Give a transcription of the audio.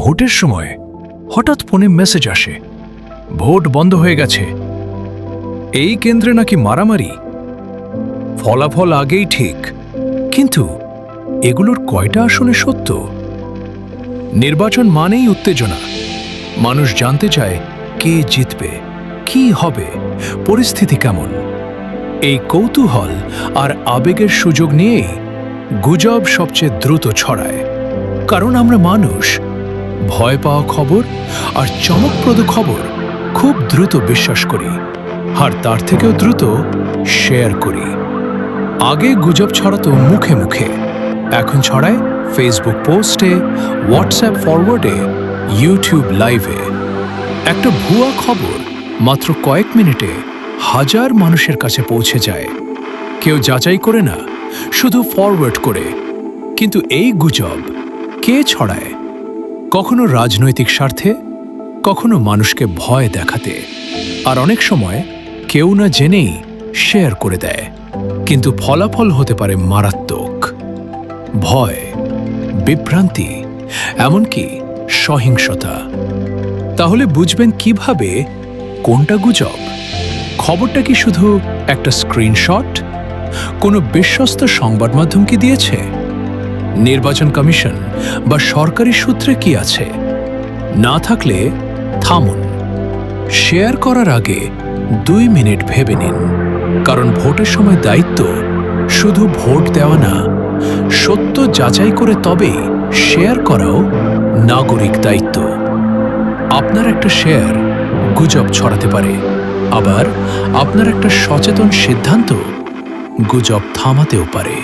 ভোটের সময় হঠাৎ ফোনে মেসেজ আসে, ভোট বন্ধ হয়ে গেছে, এই কেন্দ্রে নাকি মারামারি, ফলাফল আগেই ঠিক। কিন্তু এগুলোর কয়টা আসলে সত্য? নির্বাচন মানেই উত্তেজনা। মানুষ জানতে চায় কে জিতবে, কি হবে, পরিস্থিতি কেমন। এই কৌতূহল আর আবেগের সুযোগ নিয়েই গুজব সবচেয়ে দ্রুত ছড়ায়। কারণ আমরা মানুষ, ভয় পাওয়া খবর আর চমকপ্রদ খবর খুব দ্রুত বিশ্বাস করি, আর তার থেকেও দ্রুত শেয়ার করি। আগে গুজব ছড়াতো মুখে মুখে, এখন ছড়ায় ফেসবুক পোস্টে, হোয়াটসঅ্যাপ ফরওয়ার্ডে, ইউটিউব লাইভে। একটা ভুয়া খবর মাত্র কয়েক মিনিটে হাজার মানুষের কাছে পৌঁছে যায়। কেউ যাচাই করে না, শুধু ফরওয়ার্ড করে। কিন্তু এই গুজব কে ছড়ায়? কখনো রাজনৈতিক স্বার্থে, কখনো মানুষকে ভয় দেখাতে, আর অনেক সময় কেউ না জেনেই শেয়ার করে দেয়। কিন্তু ফলাফল হতে পারে মারাত্মক। ভয়, বিভ্রান্তি, এমনকি সহিংসতা। তাহলে বুঝবেন কিভাবে কোনটা গুজব? খবরটা কি শুধু একটা স্ক্রিনশট? কোনো বিশ্বস্ত সংবাদ মাধ্যম কি দিয়েছে? নির্বাচন কমিশন বা সরকারি সূত্রে কি আছে? না থাকলে থামুন। শেয়ার করার আগে 2 মিনিট ভেবে নিন। কারণ ভোটের সময় দায়িত্ব শুধু ভোট দেওয়া না, সত্য যাচাই করে তবেই শেয়ার করাও নাগরিক দায়িত্ব। আপনার একটা শেয়ার গুজব ছড়াতে পারে, আবার আপনার একটা সচেতন সিদ্ধান্ত গুজব থামাতেও পারে।